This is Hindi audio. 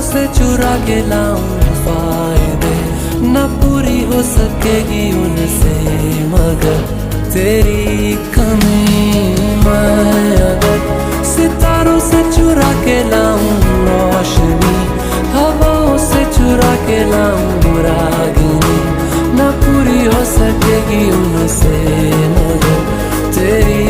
से चुरा के लाऊं फायदे, न पूरी हो सकेगी उनसे मगर तेरी कमी। मैं अगर सितारों से चुरा के लाऊं रोशनी, हवाओं से चुरा के लाऊं रागिनी, न पूरी हो सकेगी उनसे मगर तेरी